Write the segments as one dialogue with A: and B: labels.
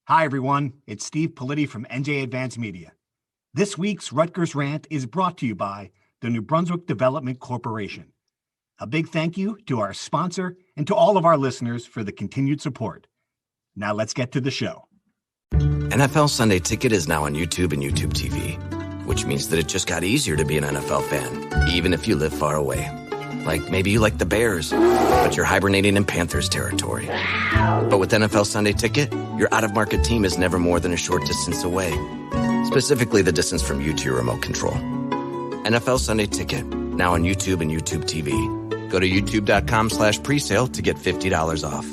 A: Hi, everyone. It's Steve Politi from NJ Advanced Media. This week's Rutgers Rant is brought to you by the New Brunswick Development Corporation. A big thank you to our sponsor and to all of our listeners for the continued support. Now let's get to the show.
B: NFL Sunday Ticket is now on YouTube and YouTube TV, which means that it just got easier to be an NFL fan, even if you live far away. Like maybe you like the Bears, but you're hibernating in Panthers territory. But with NFL Sunday Ticket, your out-of-market team is never more than a short distance away. Specifically, the distance from you to your remote control. NFL Sunday Ticket, now on YouTube and YouTube TV. Go to youtube.com/presale to get $50 off.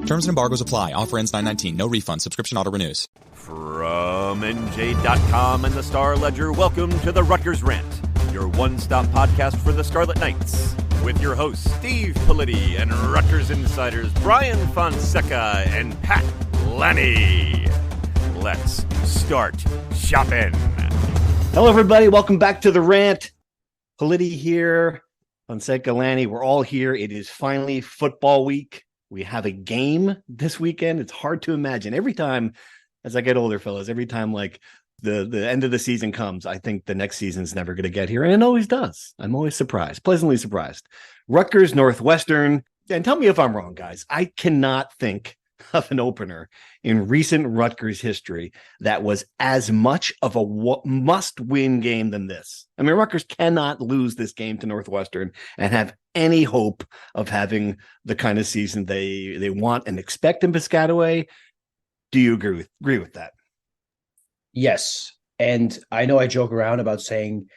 C: Terms and embargoes apply. Offer ends 9/19. No refund. Subscription auto renews.
D: From NJ.com and the Star Ledger, welcome to the Rutgers Rant, your one-stop podcast for the Scarlet Knights, with your hosts Steve Politi and Rutgers insiders Brian Fonseca and Pat Lenny. Let's start shopping.
A: Hello, everybody. Welcome back to the Rant. Politi here, Fonseca, Lanny. We're all here. It is finally football week. We have a game this weekend. It's hard to imagine. Every time, as I get older, fellas, every time like the end of the season comes, I think the next season's never going to get here. And it always does. I'm always surprised, pleasantly surprised. Rutgers, Northwestern. And tell me if I'm wrong, guys. I cannot think of an opener in recent Rutgers history that was as much of a must-win game than this. I mean, Rutgers cannot lose this game to Northwestern and have any hope of having the kind of season they want and expect in Piscataway. Do you agree with that?
E: Yes. And I know I joke around about saying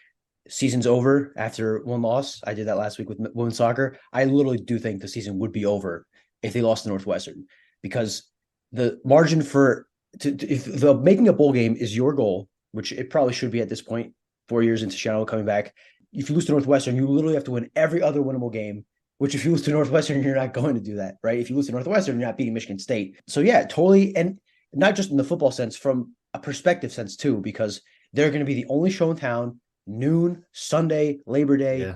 E: season's over after one loss. I did that last week with women's soccer. I literally do think the season would be over if they lost to Northwestern, because the margin for if the making a bowl game is your goal, which it probably should be at this point, 4 years into Schiano coming back. If you lose to Northwestern, you literally have to win every other winnable game, which if you lose to Northwestern, you're not going to do that, right? If you lose to Northwestern, you're not beating Michigan State. So yeah, totally. And not just in the football sense, from a perspective sense too, because they're going to be the only show in town, noon, Sunday, Labor Day.
A: Yeah.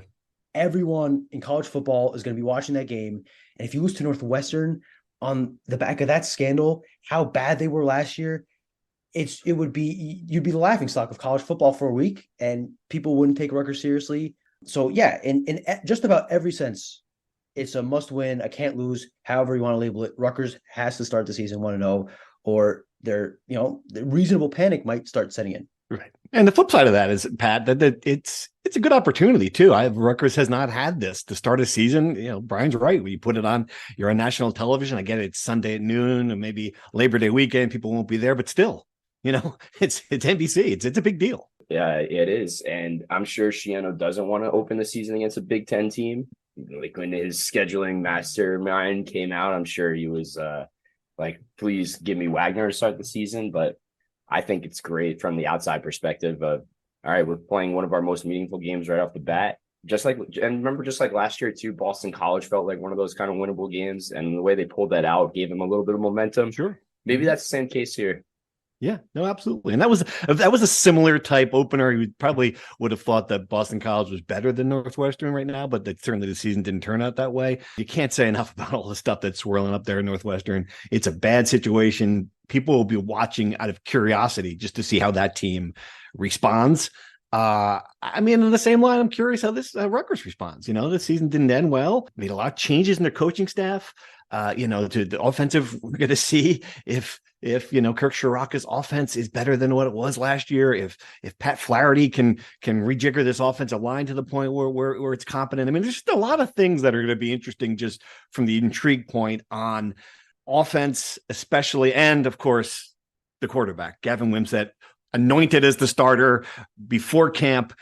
E: Everyone in college football is going to be watching that game. And if you lose to Northwestern on the back of that scandal, how bad they were last year, you'd be the laughingstock of college football for a week, and people wouldn't take Rutgers seriously. So yeah, in just about every sense, it's a must win, a can't lose, however you want to label it. Rutgers has to start the season 1-0, or the reasonable panic might start setting in.
A: Right. And the flip side of that is, Pat, that it's a good opportunity too. Rutgers has not had this to start a season. Brian's right. When you put it on, you're on national television. I get it. It's Sunday at noon, and maybe Labor Day weekend, people won't be there, but still, it's NBC. It's a big deal.
F: Yeah, it is. And I'm sure Schiano doesn't want to open the season against a Big Ten team. Like when his scheduling mastermind came out, I'm sure he was like, please give me Wagner to start the season. But I think it's great from the outside perspective of, all right, we're playing one of our most meaningful games right off the bat. Just like last year too, Boston College felt like one of those kind of winnable games. And the way they pulled that out gave them a little bit of momentum.
A: Sure.
F: Maybe that's the same case here.
A: Yeah, no, absolutely. And that was a similar type opener. You probably would have thought that Boston College was better than Northwestern right now, but certainly the season didn't turn out that way. You can't say enough about all the stuff that's swirling up there in Northwestern. It's a bad situation. People will be watching out of curiosity just to see how that team responds. I mean, in the same line, I'm curious how this Rutgers responds. This season didn't end well. Made a lot of changes in their coaching staff. To the offensive, we're going to see if Kirk Shiraka's offense is better than what it was last year, if Pat Flaherty can rejigger this offensive line to the point where it's competent. I mean, there's just a lot of things that are going to be interesting just from the intrigue point on offense, especially, and of course the quarterback, Gavin Wimsatt, anointed as the starter before camp.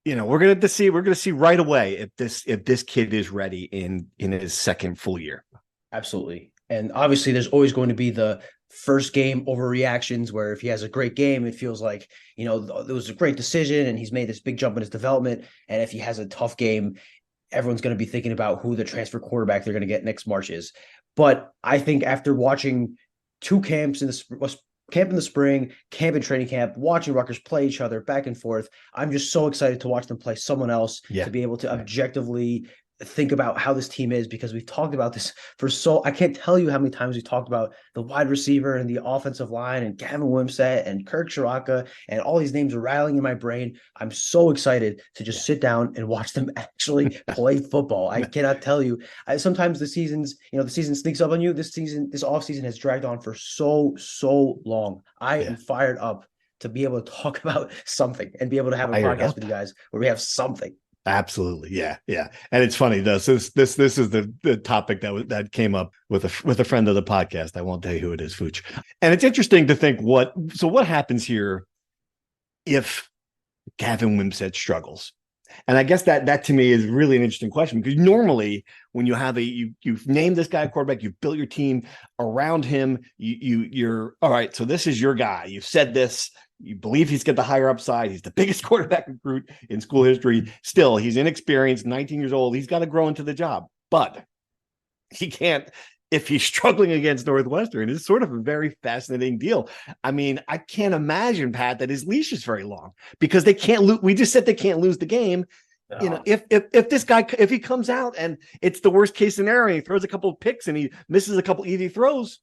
A: We're going to see right away if this kid is ready in his second full year.
E: Absolutely. And obviously there's always going to be the first game overreactions where if he has a great game, it feels like, it was a great decision and he's made this big jump in his development. And if he has a tough game, everyone's going to be thinking about who the transfer quarterback they're going to get next March is. But I think after watching two camps camp in the spring, camp and training camp, watching Rutgers play each other back and forth, I'm just so excited to watch them play someone else, to be able to objectively think about how this team is, because we've talked about this I can't tell you how many times we've talked about the wide receiver and the offensive line and Gavin Wimsatt and Kirk Shiraka, and all these names are rattling in my brain. I'm so excited to just sit down and watch them actually play football. I cannot tell you. Sometimes the season sneaks up on you. This offseason has dragged on for so long. I am fired up to be able to talk about something and be able to have a podcast with you guys where we have something.
A: Absolutely. Yeah. And it's funny though. So this is the topic that came up with a friend of the podcast. I won't tell you who it is, Fooch. And it's interesting to think what happens here if Gavin Wimsatt struggles. And I guess that to me is really an interesting question, because normally when you have you've named this guy a quarterback, you've built your team around him, you're all right. So this is your guy. You've said this. You believe he's got the higher upside. He's the biggest quarterback recruit in school history. Still, he's inexperienced, 19 years old. He's got to grow into the job, but he can't if he's struggling against Northwestern. It's sort of a very fascinating deal. I mean, I can't imagine, Pat, that his leash is very long, because they can't lose. We just said they can't lose the game. No. You know, if this guy, if he comes out and it's the worst case scenario, and he throws a couple of picks and he misses a couple easy throws,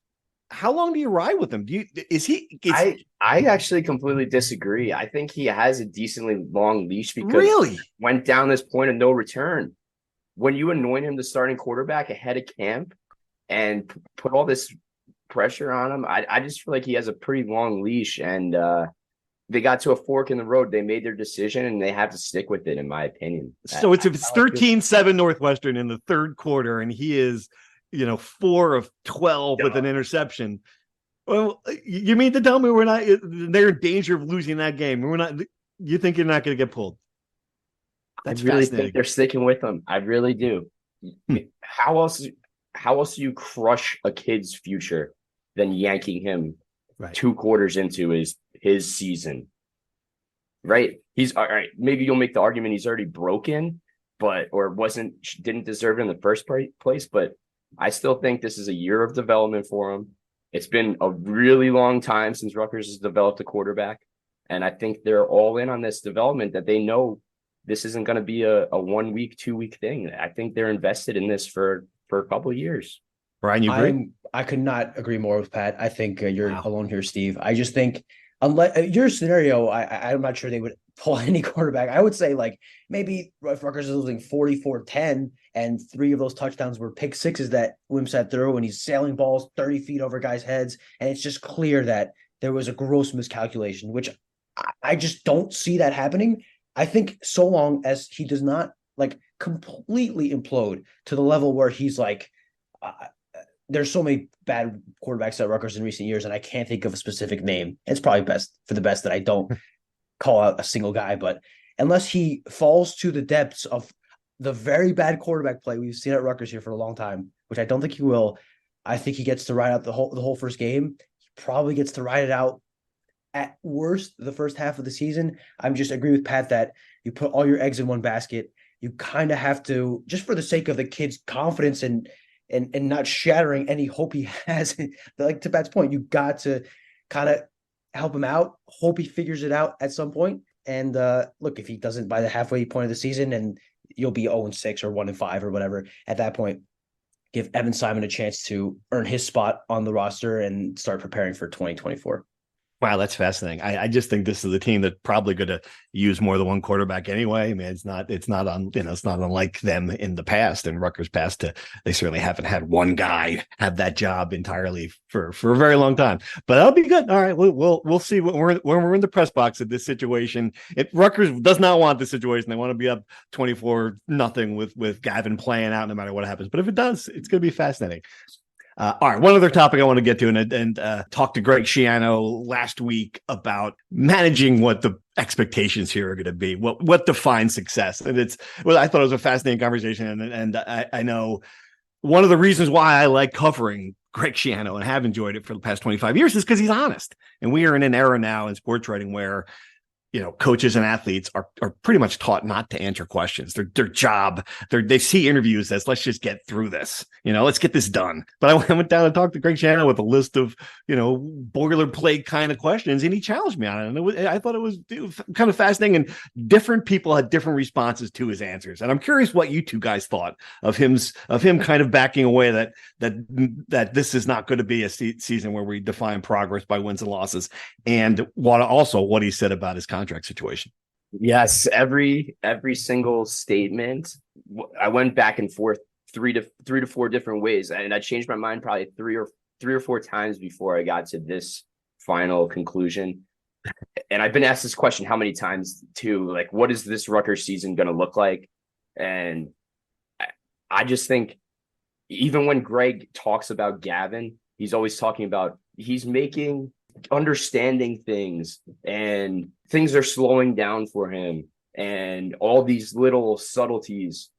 A: how long do you ride with him?
F: I actually completely disagree. I think he has a decently long leash, because
A: really
F: went down this point of no return. When you anoint him the starting quarterback ahead of camp and put all this pressure on him, I just feel like he has a pretty long leash, and they got to a fork in the road. They made their decision, and they have to stick with it, in my opinion.
A: So it's 13-7 Northwestern in the third quarter, and he is 4 of 12 with an interception. Well, you mean to tell me they're in danger of losing that game? You think you're not going to get pulled?
F: That's I really think they're sticking with them. I really do. How else do you crush a kid's future than yanking him 2 quarters into his season? Right? He's all right. Maybe you'll make the argument he's already broken, or didn't deserve it in the first place, but I still think this is a year of development for him. It's been a really long time since Rutgers has developed a quarterback, and I think they're all in on this development, that they know this isn't going to be a 1 week, 2 week thing. I think they're invested in this for a couple of years.
A: Brian, you agree?
E: I could not agree more with Pat. I think you're alone here, Steve. I just think, unless your scenario, I'm not sure they would pull any quarterback. I would say, like, maybe Rutgers is losing 44-10, and 3 of those touchdowns were pick sixes that Wimsatt threw, and he's sailing balls 30 feet over guys' heads, and it's just clear that there was a gross miscalculation, which I just don't see that happening. I think so long as he does not completely implode to the level where he's there's so many bad quarterbacks at Rutgers in recent years, and I can't think of a specific name. It's probably best that I don't call out a single guy, but unless he falls to the depths of the very bad quarterback play we've seen at Rutgers here for a long time, which I don't think he will, I think he gets to ride out the whole first game. He probably gets to ride it out at worst the first half of the season. I'm just agree with Pat that you put all your eggs in one basket. You kind of have to, just for the sake of the kid's confidence and not shattering any hope he has, to Pat's point, you got to kind of help him out, hope he figures it out at some point. And look, if he doesn't by the halfway point of the season, and you'll be 0-6 or 1-5 or whatever, at that point, give Evan Simon a chance to earn his spot on the roster and start preparing for 2024.
A: Wow, that's fascinating. I just think this is a team that's probably going to use more than one quarterback anyway. I mean, it's not unlike them in the past, and Rutgers past. They certainly haven't had one guy have that job entirely for a very long time. But that'll be good. All right, we'll see when we're in the press box at this situation. Rutgers does not want this situation. They want to be up 24-0 with Gavin playing out no matter what happens. But if it does, it's going to be fascinating. All right, one other topic I want to get to, and talk to Greg Schiano last week about managing what the expectations here are going to be, what defines success. And I thought it was a fascinating conversation, and I know one of the reasons why I like covering Greg Schiano and have enjoyed it for the past 25 years is because he's honest. And we are in an era now in sports writing where coaches and athletes are pretty much taught not to answer questions. Their job, they see interviews as, let's just get through this, let's get this done. But I went down and talked to Greg Schiano with a list of, boilerplate kind of questions, and he challenged me on it. And I thought it was kind of fascinating, and different people had different responses to his answers. And I'm curious what you two guys thought of him kind of backing away that this is not going to be a season where we define progress by wins and losses, and what he said about his contract situation.
F: Yes, every single statement, I went back and forth three to four different ways, and I changed my mind probably three or four times before I got to this final conclusion. And I've been asked this question how many times too, like, what is this Rutgers season going to look like? And I just think even when Greg talks about Gavin, he's always talking about he's understanding things, and things are slowing down for him, and all these little subtleties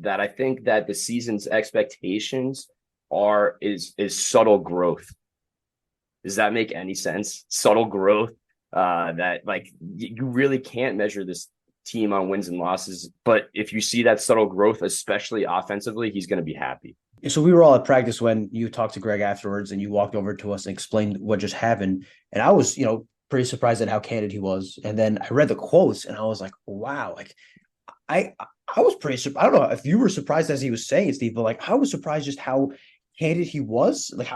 F: that I think that the season's expectations is subtle growth. Does that make any sense? Subtle growth, that like you really can't measure this team on wins and losses, but if you see that subtle growth, especially offensively, he's going to be happy.
E: So we were all at practice when you talked to Greg afterwards, and you walked over to us and explained what just happened. And I was, pretty surprised at how candid he was. And then I read the quotes, and I was like, wow, like I was pretty surprised. I don't know if you were surprised as he was saying it, Steve, but like I was surprised just how candid he was. Like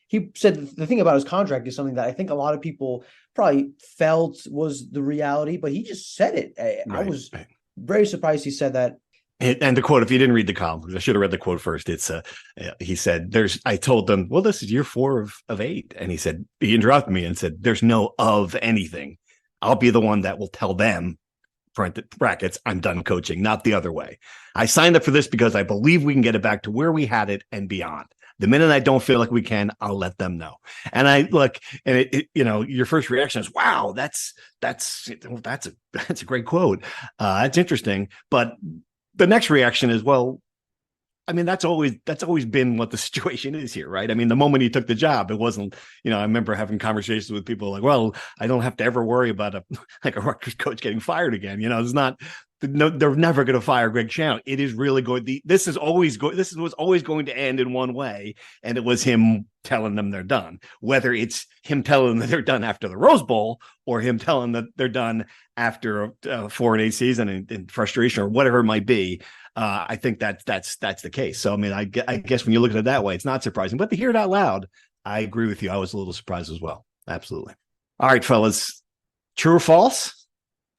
E: he said the thing about his contract is something that I think a lot of people probably felt was the reality, but he just said it. I was very surprised he said that.
A: And the quote, if you didn't read the column, because I should have read the quote first. It's he said, I told them, well, this is year 4 of 8. And he interrupted me and said, there's no of anything. I'll be the one that will tell them, brackets, I'm done coaching, not the other way. I signed up for this because I believe we can get it back to where we had it and beyond. The minute I don't feel like we can, I'll let them know. And I look, and your first reaction is, wow, that's a great quote. That's interesting. But the next reaction is, well, I mean, that's always been what the situation is here, right? I mean, the moment he took the job, it wasn't, I remember having conversations with people like, well, I don't have to ever worry about a Rutgers coach getting fired again. They're never going to fire Greg Schiano. It is really going. This was always going to end in one way, and it was him telling them they're done. Whether it's him telling them that they're done after the Rose Bowl, or him telling them that they're done after a 4-8 season and frustration, or whatever it might be. I think that's the case. So I mean, I guess when you look at it that way, it's not surprising. But to hear it out loud, I agree with you. I was a little surprised as well. Absolutely. All right, fellas, true or false?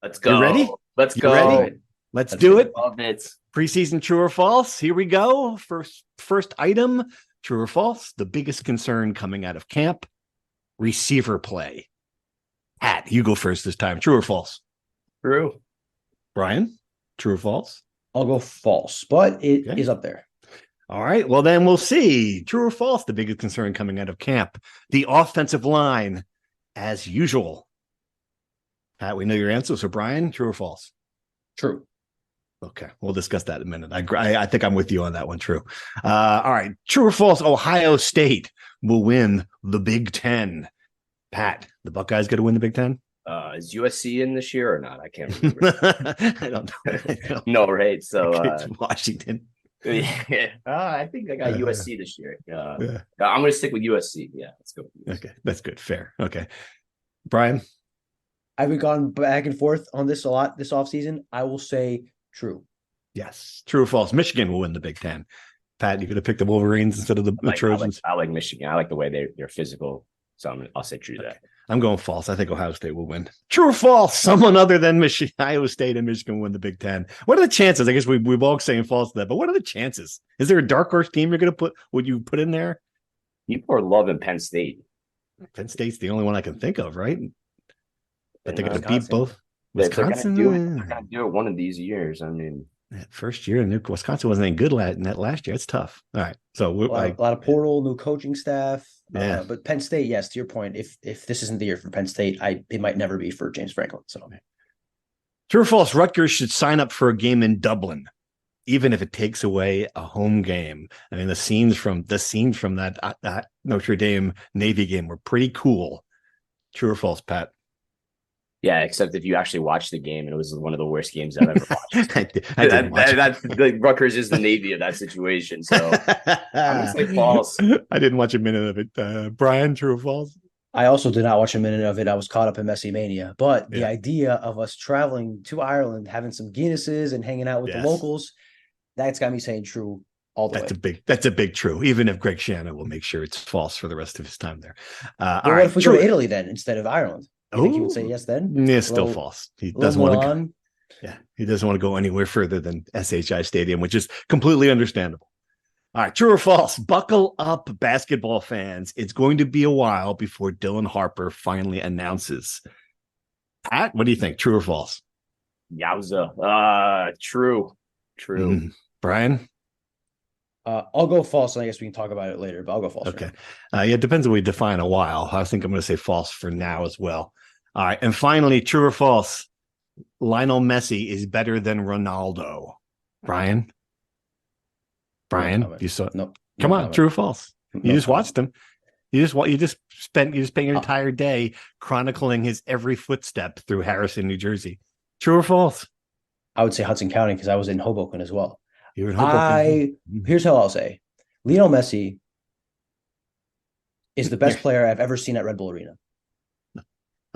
F: Let's go.
A: You ready?
F: Let's go.
A: Ready? Let's do it.
F: Love it.
A: Preseason true or false. Here we go. First item, true or false. The biggest concern coming out of camp, receiver play. Pat, you go first this time. True or false?
F: True.
A: Brian, true or false?
E: I'll go false, but it is up there.
A: All right. Well, then we'll see. True or false? The biggest concern coming out of camp, the offensive line, as usual. Pat, we know your answer. So, Brian, true or false?
E: True.
A: Okay, we'll discuss that in a minute. I think I'm with you on that one. True. All right. True or false? Ohio State will win the Big Ten. Pat, the Buckeyes going to win the Big Ten?
F: Is USC in this year or not? I can't remember.
A: I don't know.
F: No, right? So
A: Washington.
F: Yeah, I think I got USC this year. I'm going to stick with USC. Yeah, let's go.
A: Okay, that's good. Fair. Okay, Brian.
E: I've been gone back and forth on this a lot this offseason. I will say true.
A: Yes. True or false? Michigan will win the Big Ten. Pat, you could have picked the Wolverines instead of the Trojans.
F: I like Michigan. I like the way they're physical. So I'll say true to that.
A: I'm going false. I think Ohio State will win. True or false? Someone other than Iowa State and Michigan will win the Big Ten. What are the chances? I guess we've all saying false to that, but what are the chances? Is there a dark horse team you're going to would you put in there?
F: People are loving Penn State.
A: Penn State's the only one I can think of, right? But they're going to beat both.
F: Wisconsin. They're going to do it one of these years. I mean,
A: first year, Wisconsin wasn't any good last year. It's tough. All right, so
E: a lot of portal, new coaching staff. Yeah, but Penn State, yes, to your point, if this isn't the year for Penn State, it might never be for James Franklin. So,
A: true or false? Rutgers should sign up for a game in Dublin, even if it takes away a home game. I mean, the scenes from that Notre Dame Navy game were pretty cool. True or false, Pat?
F: Yeah, except if you actually watched the game, and it was one of the worst games I've ever watched.
A: I didn't watch it.
F: That's like Rutgers is the Navy of that situation. So I'm gonna say false.
A: I didn't watch a minute of it. Brian, true or false?
E: I also did not watch a minute of it. I was caught up in Messi Mania. But the
A: Yeah.
E: idea of us traveling to Ireland, having some Guinnesses and hanging out with the
A: Yes.
E: locals, that's got me saying true all the way.
A: That's a big true. Even if Greg Schiano will make sure it's false for the rest of his time there.
E: Well,
A: All
E: what
A: right,
E: if we
A: true.
E: go to Italy then instead of Ireland? You think he would say
A: Ooh.
E: yes then?
A: Yeah, still
E: Little-
A: false. He
E: Little
A: doesn't want to.
E: Milan?
A: Yeah, he doesn't want to go anywhere further than SHI Stadium, which is completely understandable. All right, true or false? Buckle up, basketball fans. It's going to be a while before Dylan Harper finally announces. Pat, what do you think? True or false?
F: Yowza. True.
A: Brian?
E: I'll go false, and I guess we can talk about it later, but I'll go false.
A: Okay. Yeah, it depends on what we define a while. I think I'm going to say false for now as well. All right. And finally, true or false? Lionel Messi is better than Ronaldo. Brian? You saw it?
E: Nope.
A: Come
E: No
A: on,
E: comment.
A: true or false? You
E: No
A: just
E: comment.
A: watched him. You just spent your entire day chronicling his every footstep through Harrison, New Jersey. True or false?
E: I would say Hudson County because I was in Hoboken as well.
A: You were in Hoboken.
E: Here's how I'll say. Lionel Messi is the best player I've ever seen at Red Bull Arena.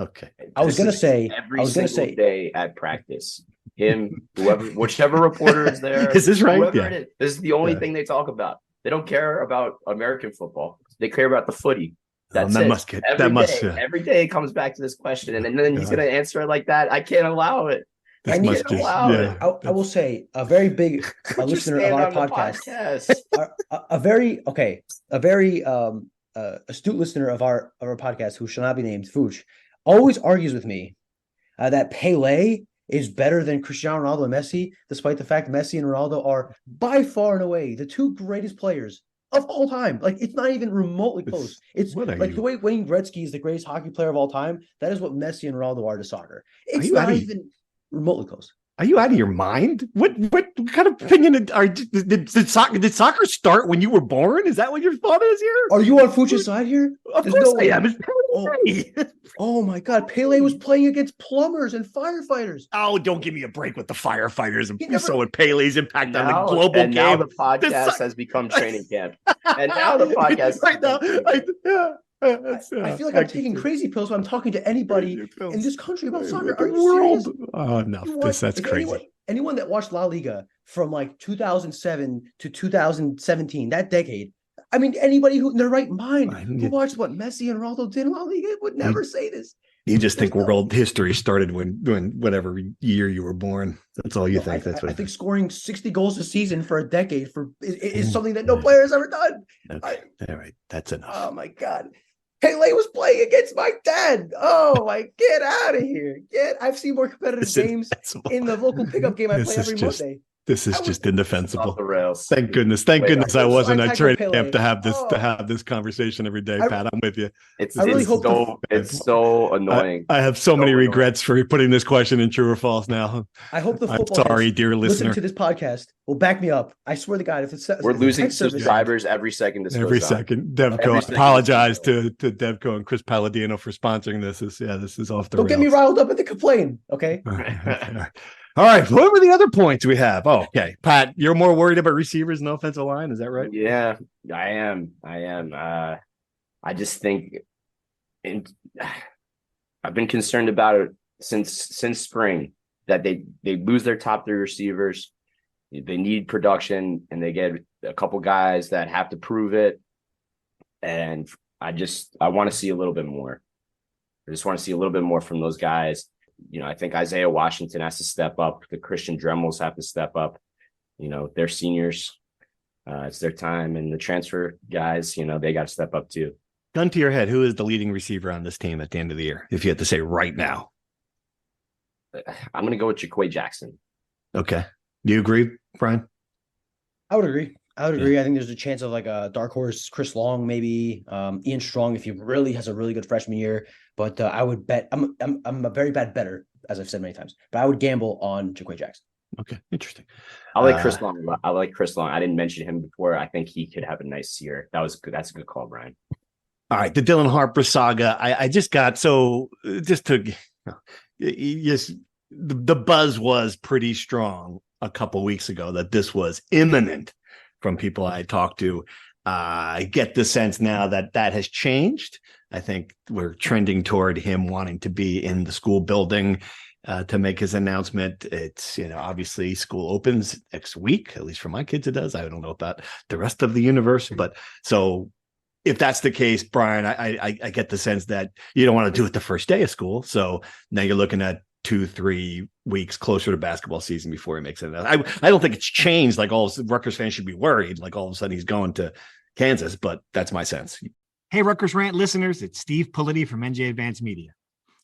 A: Okay.
E: I was gonna say
F: every single day at practice. Him, whichever reporter is there.
A: Is this right?
F: whoever
A: Yeah.
F: it is, this is the only
A: Yeah.
F: thing they talk about. They don't care about American football. They care about the footy. That's
A: that
F: it.
A: must get
F: Every
A: that must
F: day, every day it comes back to this question, and then he's going to answer it like that. I can't allow it.
A: this
E: I
A: must
E: need-
A: just
E: I will say a very big
F: Just
E: listener
F: stand
E: of our
F: on the
E: podcast, a very astute listener of our podcast who shall not be named, Fooch, always argues with me that Pele is better than Cristiano Ronaldo and Messi, despite the fact Messi and Ronaldo are by far and away the two greatest players of all time. Like, it's not even remotely close. It's
A: what are
E: like
A: you-
E: the way Wayne Gretzky is the greatest hockey player of all time. That is what Messi and Ronaldo are to soccer. It's
A: you
E: not
A: out of-
E: even remotely close.
A: Are you out of your mind? What kind of opinion did soccer start when you were born? Is that what your thought is here?
E: Are you on Fuch's side here?
A: Of
E: There's
A: course
E: no
A: I
E: way.
A: am. It's Pele.
E: Oh my God, Pele was playing against plumbers and firefighters.
A: Oh, don't give me a break with the firefighters and
E: He never-
A: so what Pele's impact on
F: Now,
A: the global
F: and now
A: game.
F: the podcast has become training camp. And now the podcast
A: right now.
E: I feel like I'm taking crazy pills when I'm talking to anybody in this country about soccer. Are you
A: world.
E: serious?
A: Oh no,
E: You want-
A: that's
E: if
A: crazy.
E: Anyone that watched La Liga from like 2007 to 2017, that decade, I mean, anybody who in their right mind who watched what Messi and Ronaldo did in La Liga would never say this.
A: You just think
E: There's no-
A: world history started when whatever year you were born. That's all you think. That's what
E: I think scoring 60 goals a season for a decade is
A: Mm.
E: something that no player has ever done.
A: Okay. All right, that's enough.
E: Oh my God. Pele was playing against my dad. Oh my, get out of here. I've seen more competitive
A: This is
E: games
A: indefensible.
E: in the local pickup game I
A: This
E: play
A: is
E: every
A: just-
E: Monday.
A: This is
E: I
A: just
F: Off
A: indefensible.
F: the rails.
A: Thank goodness. Thank
F: Wait,
A: goodness
F: I
A: I
F: was
A: wasn't
E: I
A: at
E: tackled
A: training
E: Pele.
A: camp to have
E: Oh.
A: this conversation every day,
E: I-
A: Pat. I'm with you.
F: It's
E: I really hope
F: it's so annoying.
A: I have so
F: So
A: many
F: annoying.
A: regrets for putting this question in true or false now.
E: I hope the
A: I'm
E: football
A: sorry,
E: heads
A: dear
E: listen
A: listener.
E: to this podcast will back me up. I swear to God, if it's
F: We're losing
E: text service-
F: subscribers every second this
A: Every
F: goes on.
A: second. Devco,
F: Every
A: I
F: second.
A: apologize to Devco and Chris Palladino for sponsoring this. This is off the
E: Don't get me
A: rails.
E: riled up and then complain. Okay.
A: All right. What were the other points we have? Oh, okay. Pat, you're more worried about receivers and offensive line. Is that right?
F: Yeah, I am. I just think, and I've been concerned about it since spring that they lose their top three receivers. They need production, and they get a couple guys that have to prove it. And I want to see a little bit more. I just want to see a little bit more from those guys. I think Isaiah Washington has to step up. The Christian Dremels have to step up. They're seniors. It's their time. And the transfer guys, they got to step up too.
A: Gun to your head, who is the leading receiver on this team at the end of the year? If you had to say right now.
F: I'm going to go with Jaquay Jackson.
A: Okay. Do you agree, Brian?
E: I would agree. I think there's a chance of like a dark horse, Chris Long, maybe Ian Strong, if he really has a really good freshman year. But I would bet I'm a very bad bettor, as I've said many times. But I would gamble on Jaquay Jackson.
A: Okay, interesting.
F: I like Chris Long. I like Chris Long. I didn't mention him before. I think he could have a nice year. That was good. That's a good call, Brian.
A: All right, the Dylan Harper saga. I just got just to yes, the buzz was pretty strong a couple weeks ago that this was imminent from people I talked to. I get the sense now that has changed. I think we're trending toward him wanting to be in the school building to make his announcement. It's, obviously school opens next week, at least for my kids it does. I don't know about the rest of the universe, but so if that's the case, Brian, I get the sense that you don't want to do it the first day of school. So now you're looking at 2-3 weeks closer to basketball season before he makes it. I don't think it's changed. Like all Rutgers fans should be worried. Like all of a sudden he's going to Kansas, but that's my sense.
G: Hey, Rutgers Rant listeners, it's Steve Politi from NJ Advanced Media.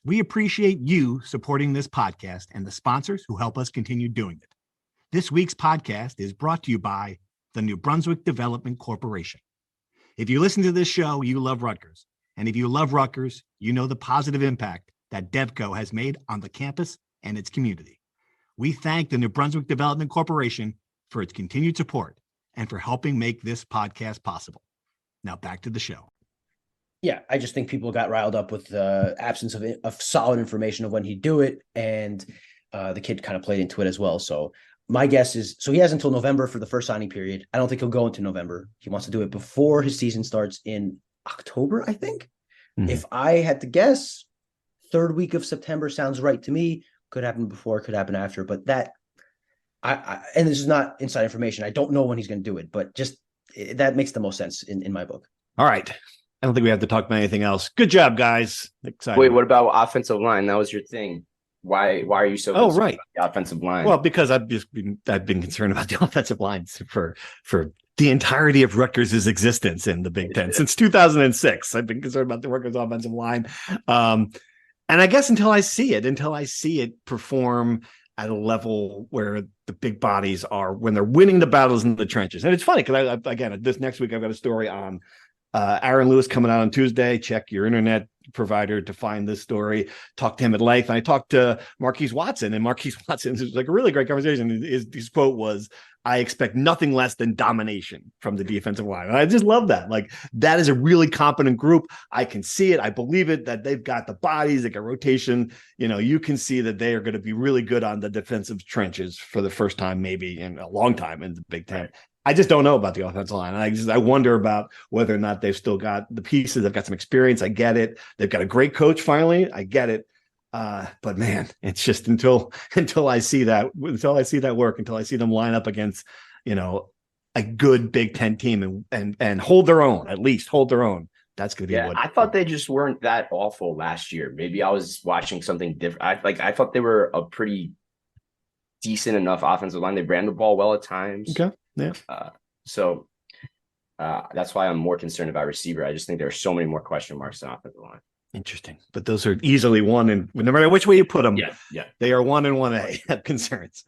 G: We appreciate you supporting this podcast and the sponsors who help us continue doing it. This week's podcast is brought to you by the New Brunswick Development Corporation. If you listen to this show, you love Rutgers. And if you love Rutgers, you know the positive impact that DevCo has made on the campus and its community. We thank the New Brunswick Development Corporation for its continued support and for helping make this podcast possible. Now back to the show.
E: Yeah, I just think people got riled up with the absence of solid information of when he'd do it, and the kid kind of played into it as well. So my guess is, he has until November for the first signing period. I don't think he'll go into November. He wants to do it before his season starts in October, I think. Mm-hmm. If I had to guess, third week of September sounds right to me. Could happen before, could happen after, but that and this is not inside information. I don't know when he's going to do it, but just that makes the most sense in my book.
A: All right. I don't think we have to talk about anything else. Good job, guys. Excited.
F: Wait, what about offensive line? That was your thing. Why are you so concerned about the offensive line?
A: Well, because I've been concerned about the offensive lines for the entirety of Rutgers' existence in the Big Ten since 2006. I've been concerned about the Rutgers offensive line. And I guess until I see it perform at a level where the big bodies are, when they're winning the battles in the trenches. And it's funny because again, this next week I've got a story on Aaron Lewis coming out on Tuesday. Check your internet provider to find this story. Talked to him at length. And I talked to Marquise Watson, and Marquise Watson, it was like a really great conversation. His quote was, "I expect nothing less than domination from the defensive line." And I just love that. Like, that is a really competent group. I can see it. I believe it, that they've got the bodies, they got rotation. You can see that they are going to be really good on the defensive trenches for the first time, maybe in a long time in the Big Ten. Right. I just don't know about the offensive line. I wonder about whether or not they've still got the pieces. They've got some experience. I get it. They've got a great coach finally. I get it. But man, it's just until I see that work, until I see them line up against, a good Big Ten team and hold their own, at least hold their own. That's going to be
F: I thought they just weren't that awful last year. Maybe I was watching something different. I thought they were a pretty decent enough offensive line. They ran the ball well at times. Okay. Yeah. So that's why I'm more concerned about receiver. I just think there are so many more question marks than offensive line.
A: Interesting. But those are easily one, and no matter which way you put them,
F: yeah.
A: They are 1 and 1A concerns.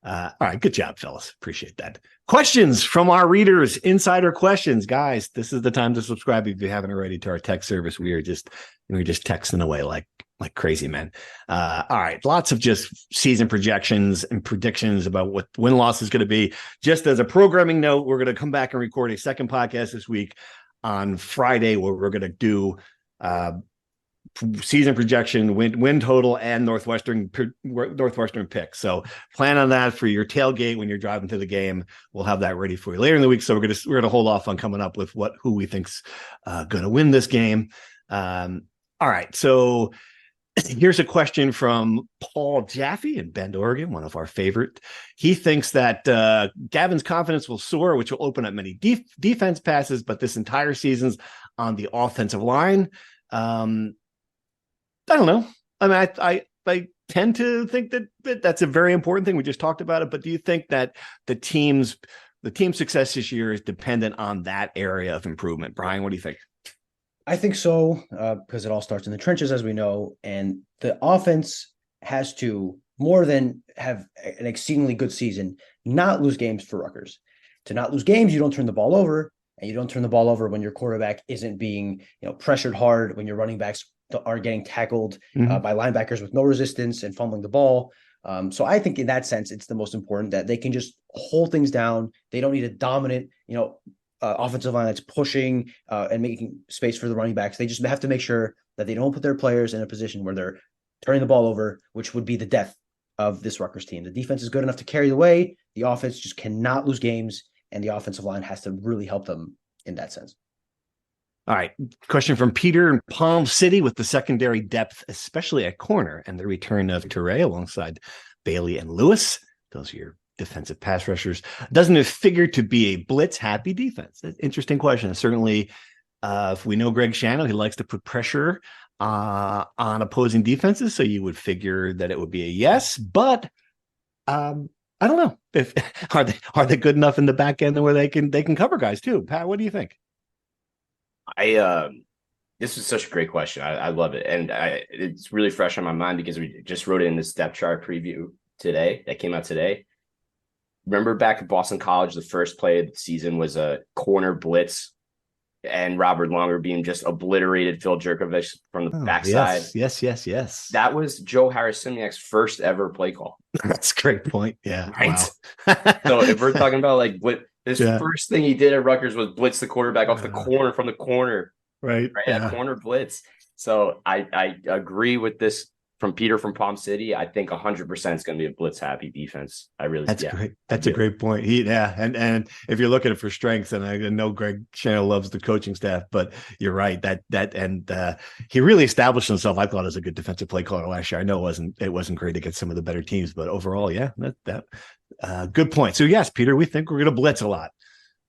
A: All right. Good job, fellas. Appreciate that. Questions from our readers, insider questions. Guys, this is the time to subscribe if you haven't already to our text service. We're just texting away like crazy men. All right. Lots of just season projections and predictions about what win-loss is going to be. Just as a programming note, we're going to come back and record a second podcast this week on Friday, where we're going to do season projection, win total, and Northwestern pick. So plan on that for your tailgate when you're driving to the game. We'll have that ready for you later in the week. So we're gonna hold off on coming up with who we think's going to win this game. All right. So here's a question from Paul Jaffe in Bend, Oregon, one of our favorite. He thinks that Gavin's confidence will soar, which will open up many defense passes, but this entire season's on the offensive line. I don't know. I mean, I tend to think that that's a very important thing. We just talked about it, but do you think that the team's success this year is dependent on that area of improvement? Brian, what do you think?
E: I think so, because it all starts in the trenches, as we know, and the offense has to, more than have an exceedingly good season, not lose games for Rutgers. To not lose games, you don't turn the ball over, and you don't turn the ball over when your quarterback isn't being, pressured hard, when your running backs are getting tackled by linebackers with no resistance and fumbling the ball. So I think in that sense, it's the most important that they can just hold things down. They don't need a dominant, offensive line that's pushing and making space for the running backs. They just have to make sure that they don't put their players in a position where they're turning the ball over, which would be the death of this Rutgers team. The defense is good enough to carry the way. The offense just cannot lose games, and the offensive line has to really help them in that sense.
A: All right. Question from Peter in Palm City: with the secondary depth, especially at corner, and the return of Toure alongside Bailey and Lewis, those are your defensive pass rushers, doesn't it figure to be a blitz-happy defense? Interesting question. Certainly, if we know Greg Schiano, he likes to put pressure on opposing defenses, so you would figure that it would be a yes. But I don't know if are they good enough in the back end where they can cover guys too. Pat, what do you think?
F: This is such a great question. I love it. And it's really fresh on my mind because we just wrote it in this depth chart preview today that came out today. Remember back at Boston College, the first play of the season was a corner blitz and Robert Longer being just obliterated Phil Jerkovich from the backside.
A: Yes.
F: That was Joe Harris-Simiak's first ever play call.
A: That's a great point. Yeah.
F: Right.
A: Wow.
F: So if we're talking about like first thing he did at Rutgers was blitz the quarterback off the corner from the corner.
A: Right.
F: A corner blitz. So I agree with this from Peter from Palm City. I think 100% is going to be a blitz happy defense. That's great.
A: That's a great point. And if you're looking for strengths, and I know Greg Schiano loves the coaching staff, but you're right he really established himself, I thought, as a good defensive play caller last year. I know it wasn't great against some of the better teams, but overall, good point. So yes, Peter, we think we're going to blitz a lot.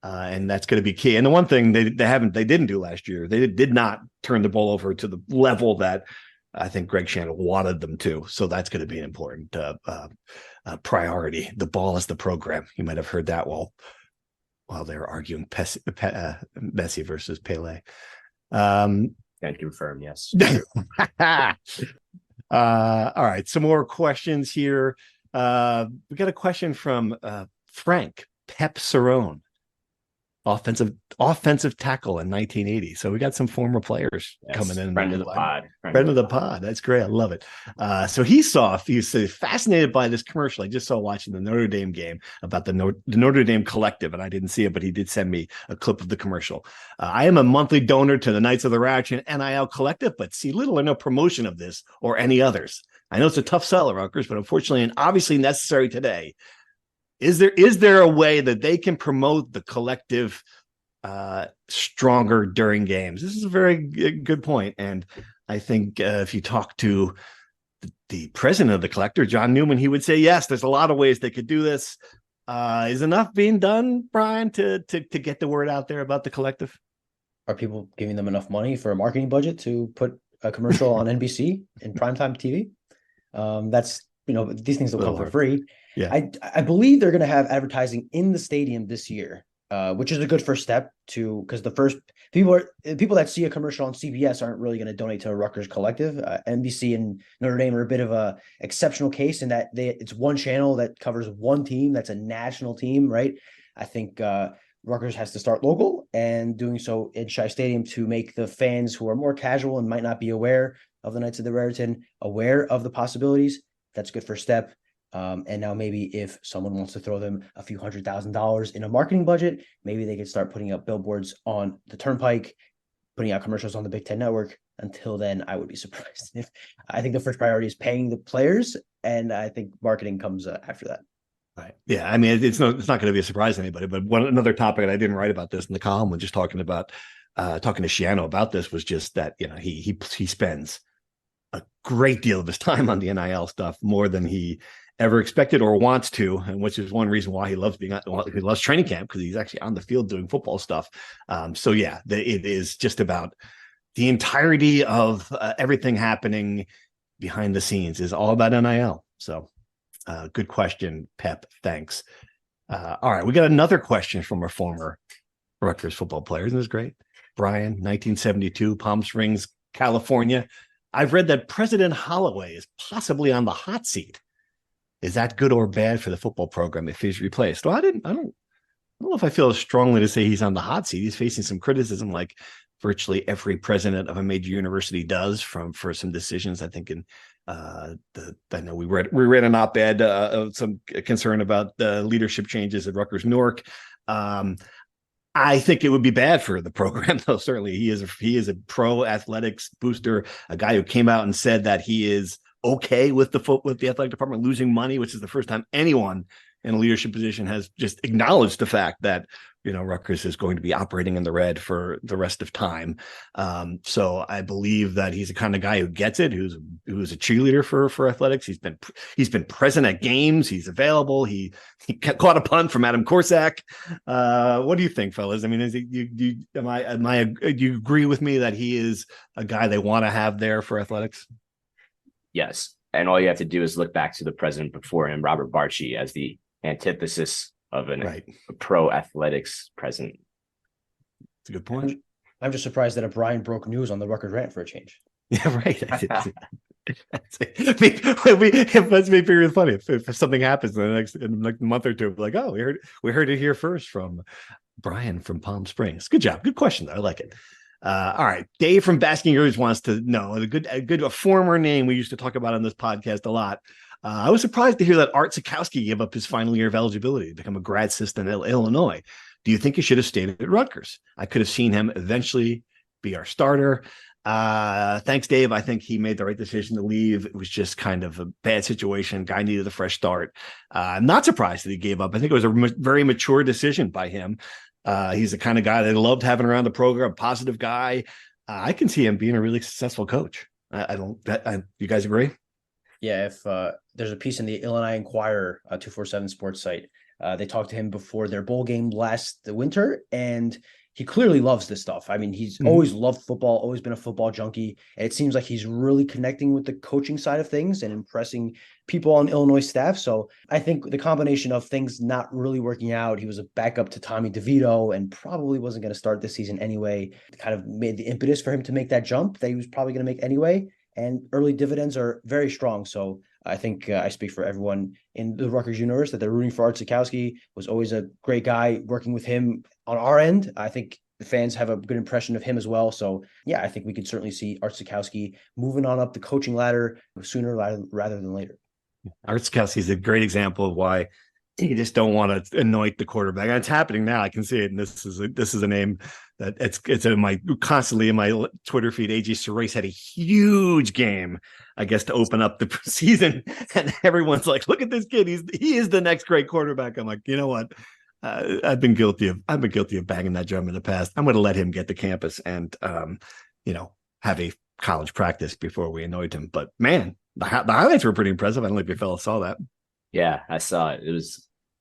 A: And that's going to be key. And the one thing they didn't do last year, they did not turn the ball over to the level that I think Greg Schiano wanted them to. So that's going to be an important priority. The ball is the program. You might have heard that while they were arguing Messi versus Pele.
F: Can confirm, yes.
A: All right, some more questions here. We got a question from Frank Pep Cerrone. Offensive tackle in 1980. So we got some former players coming in.
F: Friend of the pod.
A: Friend of the pod. That's great. I love it. So he's fascinated by this commercial. I just saw watching the Notre Dame game about the Notre Dame Collective, and I didn't see it, but he did send me a clip of the commercial. I am a monthly donor to the Knights of the Round and NIL Collective, but see little or no promotion of this or any others. I know it's a tough sell at Rutgers, but unfortunately and obviously necessary today. Is there a way that they can promote the collective stronger during games? This is a very good point. And I think if you talk to the president of the collector, John Newman, he would say, yes, there's a lot of ways they could do this. Is enough being done, Brian, to get the word out there about the collective?
E: Are people giving them enough money for a marketing budget to put a commercial on NBC in primetime TV? That's, these things will come for free.
A: Yeah,
E: I believe they're going to have advertising in the stadium this year, which is a good first step because the first people that see a commercial on CBS aren't really going to donate to a Rutgers collective. NBC and Notre Dame are a bit of a exceptional case in that it's one channel that covers one team. That's a national team, right? I think Rutgers has to start local and doing so in Shai Stadium to make the fans who are more casual and might not be aware of the Knights of the Raritan aware of the possibilities. That's a good first step. And now maybe if someone wants to throw them a few $100,000 in a marketing budget, maybe they could start putting up billboards on the Turnpike, putting out commercials on the Big Ten Network. Until then, I would be surprised. I think the first priority is paying the players, and I think marketing comes after that.
A: Right. Yeah. I mean, it's not going to be a surprise to anybody. But another topic, and I didn't write about this in the column when just talking to Schiano about this, was just that he spends a great deal of his time on the NIL stuff, more than he ever expected or wants to, and which is one reason why he loves training camp, because he's actually on the field doing football stuff. It is just about the entirety of everything happening behind the scenes is all about NIL. So good question, Pep. Thanks. All right. We got another question from our former Rutgers football players, and it's great. Brian, 1972, Palm Springs, California. I've read that President Holloway is possibly on the hot seat. Is that good or bad for the football program if he's replaced? Well, I don't know if I feel as strongly to say he's on the hot seat. He's facing some criticism, like virtually every president of a major university does, for some decisions. I think I know we read an op-ed of some concern about the leadership changes at Rutgers Newark. I think it would be bad for the program, though. Certainly, he is a pro athletics booster, a guy who came out and said that he is okay with the athletic department losing money, which is the first time anyone in a leadership position has just acknowledged the fact that, Rutgers is going to be operating in the red for the rest of time. So I believe that he's the kind of guy who gets it, who's a cheerleader for athletics. He's been present at games. He's available. He caught a punt from Adam Korsak. What do you think, fellas? I mean, do you agree with me that he is a guy they want to have there for athletics?
F: Yes. And all you have to do is look back to the president before him, Robert Barchi, as the antithesis of a pro athletics president.
A: That's a good point.
E: I'm just surprised that O'Brien broke news on the Rutgers Rant for a change.
A: Yeah, right. It must be pretty funny if something happens in the month or two, like, oh, we heard it here first from Brian from Palm Springs. Good job. Good question, though. I like it. All right. Dave from Basking Ridge wants to know a former name we used to talk about on this podcast a lot. I was surprised to hear that Art Sikowski gave up his final year of eligibility to become a grad assistant at Illinois. Do you think he should have stayed at Rutgers? I could have seen him eventually be our starter. Thanks, Dave. I think he made the right decision to leave. It was just kind of a bad situation. Guy needed a fresh start. I'm not surprised that he gave up. I think it was a very mature decision by him. He's the kind of guy that loved having around the program, positive guy. I can see him being a really successful coach. You guys agree?
E: Yeah, if there's a piece in the Illinois Inquirer 247 sports site, they talked to him before their bowl game last winter, and he clearly loves this stuff. I mean, he's always loved football, always been a football junkie, and it seems like he's really connecting with the coaching side of things and impressing people on Illinois staff. So I think the combination of things not really working out, he was a backup to Tommy DeVito and probably wasn't going to start this season anyway, kind of made the impetus for him to make that jump that he was probably going to make anyway. And early dividends are very strong. So I think I speak for everyone in the Rutgers universe that they're rooting for Art Sikowski. Was always a great guy. Working with him on our end, I think the fans have a good impression of him as well. So yeah, I think we could certainly see Art Sikowski moving on up the coaching ladder sooner rather than later.
A: Art Sikowski is a great example of why you just don't want to anoint the quarterback. And it's happening now. I can see it. And this is a name that it's constantly in my Twitter feed. AJ Serace had a huge game, I guess, to open up the season, and everyone's like, "Look at this kid. He is the next great quarterback." I'm like, you know what? I've been guilty of banging that drum in the past. I'm going to let him get to campus and have a college practice before we anoint him. But man, the highlights were pretty impressive. I don't know if you fellas saw that.
F: Yeah, I saw it.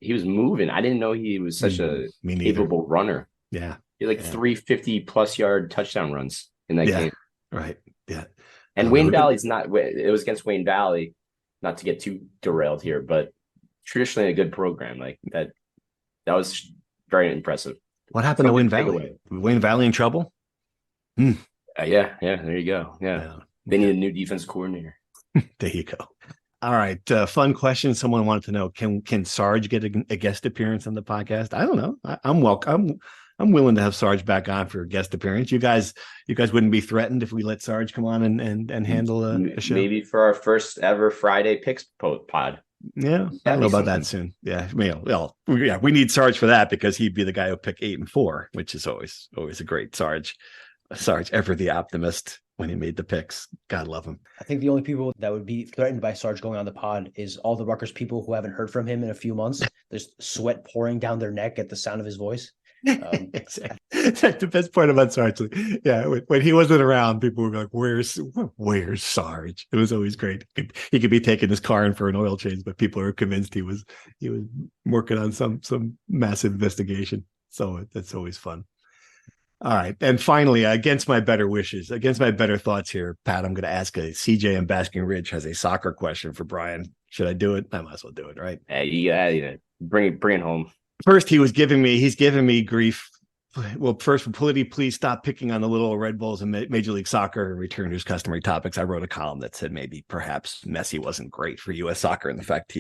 F: He was moving. I didn't know he was such a capable runner.
A: Yeah.
F: He had 350+ yard touchdown runs in that game.
A: Right. Yeah.
F: And Wayne Valley's it was against Wayne Valley, not to get too derailed here, but traditionally a good program like that. That was very impressive.
A: What happened to Wayne Valley? Wayne Valley in trouble?
F: Yeah. There you go. Yeah. They need a new defense coordinator.
A: There you go. All right. Fun question. Someone wanted to know, can Sarge get a guest appearance on the podcast? I don't know. I'm welcome. I'm willing to have Sarge back on for a guest appearance. You guys wouldn't be threatened if we let Sarge come on and handle a show?
F: Maybe for our first ever Friday picks pod.
A: Yeah. I don't know about that soon. Yeah. We need Sarge for that because he'd be the guy who pick 8 and 4, which is always a great Sarge. Sarge, ever the optimist when he made the picks. God love him.
E: I think the only people that would be threatened by Sarge going on the pod is all the Rutgers people who haven't heard from him in a few months. There's sweat pouring down their neck at the sound of his voice.
A: Exactly. That's the best part about Sarge. Yeah, when he wasn't around, people were like, "Where's Sarge?" It was always great. He could be taking his car in for an oil change, but people are convinced he was working on some massive investigation. So that's always fun. All right, and finally, against my better wishes, against my better thoughts here, Pat, I'm going to ask CJ in Basking Ridge has a soccer question for Brian. Should I do it? I might as well do it, right?
F: Yeah. Bring it home.
A: First, he's giving me grief. Well, first, please stop picking on the little Red Bulls in Major League Soccer and return to his customary topics. I wrote a column that said perhaps Messi wasn't great for U.S. soccer, and the fact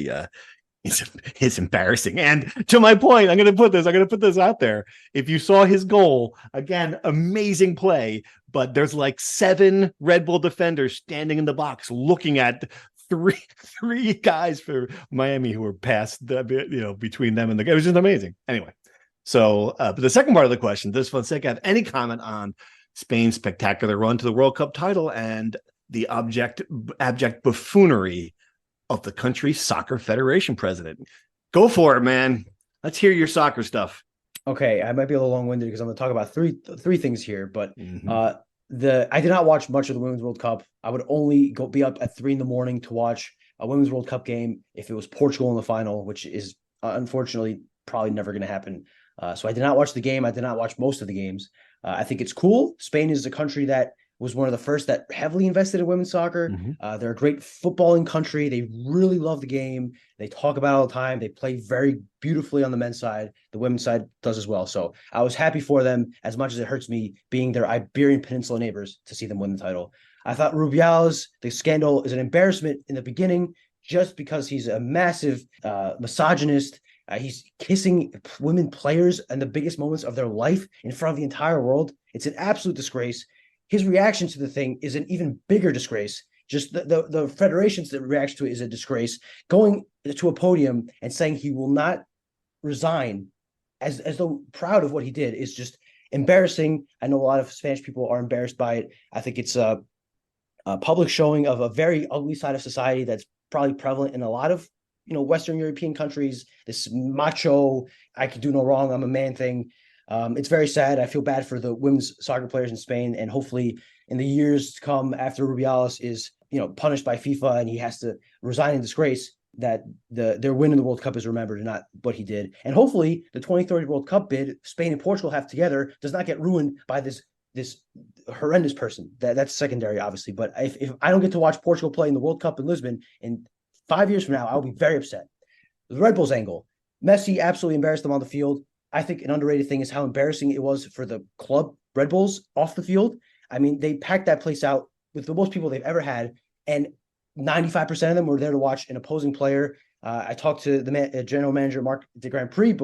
A: it's embarrassing. And to my point, I'm going to put this out there. If you saw his goal, again, amazing play, but there's like 7 Red Bull defenders standing in the box looking at three guys for Miami who were past between them and the guy. It was just amazing. Anyway, so but the second part of the question, this one, have any comment on Spain's spectacular run to the World Cup title and the abject buffoonery of the country's soccer federation president. Go for it, man. Let's hear your soccer stuff.
E: Okay, I might be a little long-winded because I'm going to talk about three things here, but I did not watch much of the Women's World Cup. I would only be up at 3 a.m. to watch a Women's World Cup game if it was Portugal in the final, which is unfortunately probably never going to happen. So I did not watch the game. I did not watch most of the games. I think it's cool. Spain is a country that was one of the first that heavily invested in women's soccer. They're a great footballing country. They really love the game. They talk about it all the time. They play very beautifully on the men's side. The women's side does as well. So I was happy for them, as much as it hurts me being their Iberian Peninsula neighbors, to see them win the title. I thought Rubiales, the scandal is an embarrassment in the beginning, just because he's a massive misogynist. He's kissing women players in the biggest moments of their life in front of the entire world. It's an absolute disgrace. His reaction to the thing is an even bigger disgrace. Just the federation's reaction to it is a disgrace. Going to a podium and saying he will not resign, as though proud of what he did, is just embarrassing. I know a lot of Spanish people are embarrassed by it. I think it's a public showing of a very ugly side of society that's probably prevalent in a lot of Western European countries. This macho, I can do no wrong, I'm a man thing. It's very sad. I feel bad for the women's soccer players in Spain, and hopefully in the years to come, after Rubiales is punished by FIFA and he has to resign in disgrace, that their win in the World Cup is remembered and not what he did. And hopefully the 2030 World Cup bid Spain and Portugal have together does not get ruined by this horrendous person. That's secondary, obviously. But if I don't get to watch Portugal play in the World Cup in Lisbon in 5 years from now, I'll be very upset. The Red Bulls angle. Messi absolutely embarrassed them on the field. I think an underrated thing is how embarrassing it was for the club Red Bulls off the field. I mean, they packed that place out with the most people they've ever had, and 95% of them were there to watch an opposing player. I talked to the general manager, Marc de Grand Prix,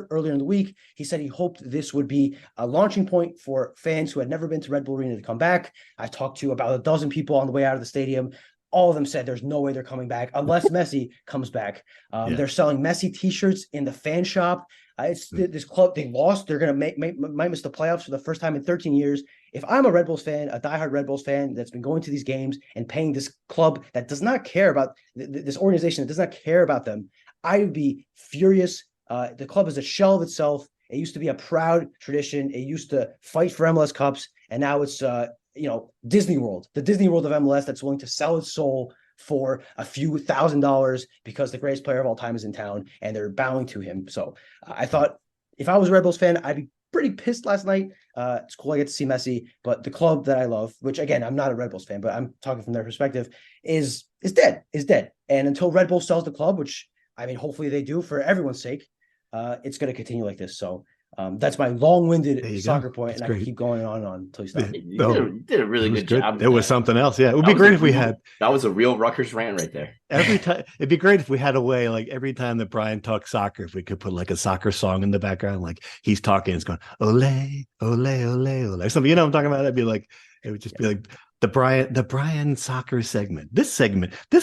E: earlier in the week. He said he hoped this would be a launching point for fans who had never been to Red Bull Arena to come back. I talked to about a dozen people on the way out of the stadium. All of them said there's no way they're coming back unless Messi comes back. They're selling Messi T-shirts in the fan shop. It's this club, they lost. They're going to might miss the playoffs for the first time in 13 years. If I'm a Red Bulls fan, a diehard Red Bulls fan that's been going to these games and paying this club that does not care about this organization that does not care about them, I would be furious. The club is a shell of itself. It used to be a proud tradition. It used to fight for MLS Cups, and now it's Disney World, the Disney World of MLS that's willing to sell its soul for a few $1,000s because the greatest player of all time is in town and they're bowing to him. So I thought if I was a Red Bulls fan, I'd be pretty pissed last night. It's cool I get to see Messi, but the club that I love, which again, I'm not a Red Bulls fan, but I'm talking from their perspective, is dead. And until Red Bull sells the club, which I mean, hopefully they do for everyone's sake, it's going to continue like this. So that's my long-winded soccer point, and I can keep going on and on until you stop.
F: You did a really good job.
A: It was something else. Yeah, it would be great if we had.
F: That was a real Rutgers rant right there.
A: Every time, it'd be great if we had a way, like every time that Brian talks soccer, if we could put like a soccer song in the background, like he's talking, it's going ole, ole, ole, ole, something. You know what I'm talking about? It would just be like the Brian soccer segment. This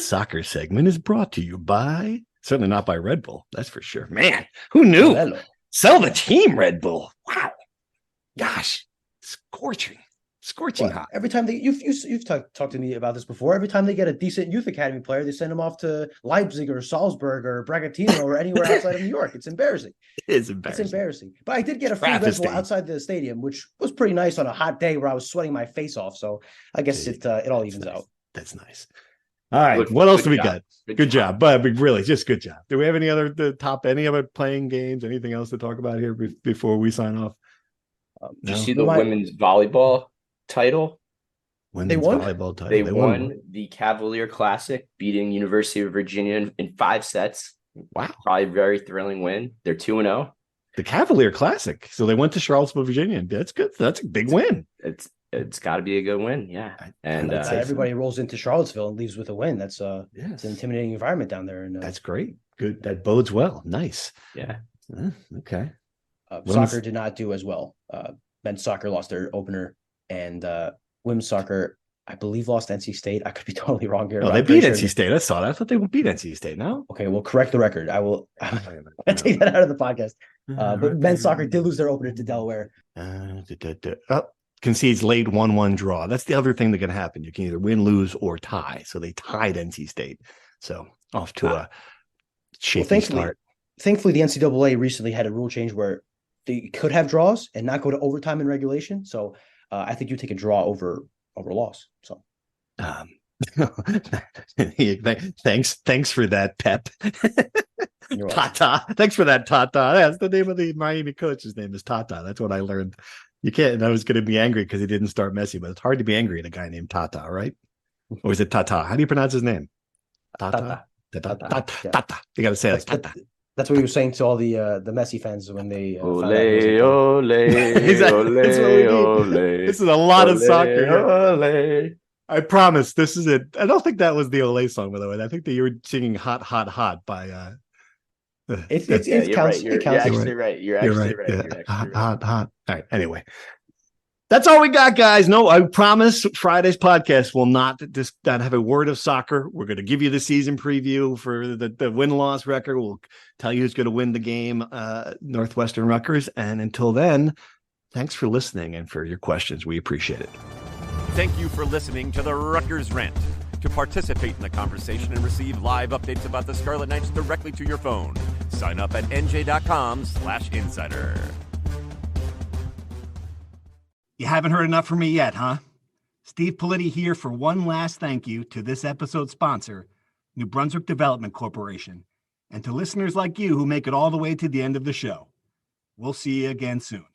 A: soccer segment is brought to you by, certainly not by Red Bull. That's for sure. Man, who knew?
E: Hello.
A: Sell the team, Red Bull. Wow. Gosh. Scorching hot.
E: Every time you've talked to me about this before. Every time they get a decent youth academy player, they send them off to Leipzig or Salzburg or Bragantino or anywhere outside of New York. It's embarrassing.
A: It's embarrassing.
E: But I did get a free Red Bull outside the stadium, which was pretty nice on a hot day where I was sweating my face off. So I guess it all evens out.
A: That's nice. All right. What else do we got? Good job. But really, just good job. Do we have any other playing games? Anything else to talk about here before we sign off?
F: Did you see the women's volleyball title?
A: Women's volleyball title.
F: They won the Cavalier Classic, beating University of Virginia in 5 sets.
A: Wow.
F: Probably a very thrilling win. They're 2-0.
A: The Cavalier Classic. So they went to Charlottesville, Virginia. That's good. That's a big win.
F: It's got to be a good win, yeah. And
E: everybody rolls into Charlottesville and leaves with a win. That's it's an intimidating environment down there. And
A: that's great. Good. That bodes well. Nice.
F: Yeah.
A: Okay.
E: Soccer did not do as well. Men's soccer lost their opener, and women's soccer, I believe, lost NC State. I could be totally wrong here.
A: No, they beat NC State. I saw that. I thought they would beat NC State. No.
E: Okay, well, correct the record. I'll take that out of the podcast. But men's soccer did lose their opener to Delaware.
A: concedes late 1-1 draw. That's the other thing that can happen. You can either win, lose, or tie. So they tied NC State. So off to a shaky start.
E: Thankfully, the NCAA recently had a rule change where they could have draws and not go to overtime in regulation. So I think you take a draw over loss. So
A: thanks for that, Pep. Tata. Thanks for that, Tata. That's the name of the Miami coach. His name is Tata. That's what I learned. You can't, and I was going to be angry because he didn't start Messi, but it's hard to be angry at a guy named Tata, right? Or is it Tata? How do you pronounce his name? Tata. Tata. You got to say it like Tata.
E: That's what he was saying to all the Messi fans when they
F: ole, ole,
A: exactly. Ole. This is a lot of soccer.
F: Ole.
A: I promise this is it. I don't think that was the Ole song, by the way. I think that you were singing "Hot, Hot, Hot" by.
E: It
F: Right.
E: counts.
F: You're actually right. You're actually right.
A: Yeah. Hot. All right. Anyway, that's all we got, guys. No, I promise Friday's podcast will not have a word of soccer. We're going to give you the season preview for the win-loss record. We'll tell you who's going to win the game, Northwestern Rutgers. And until then, thanks for listening and for your questions. We appreciate it.
D: Thank you for listening to the Rutgers Rant. To participate in the conversation and receive live updates about the Scarlet Knights directly to your phone, sign up at NJ.com/insider.
G: You haven't heard enough from me yet, huh? Steve Politi here for one last thank you to this episode's sponsor, New Brunswick Development Corporation, and to listeners like you who make it all the way to the end of the show. We'll see you again soon.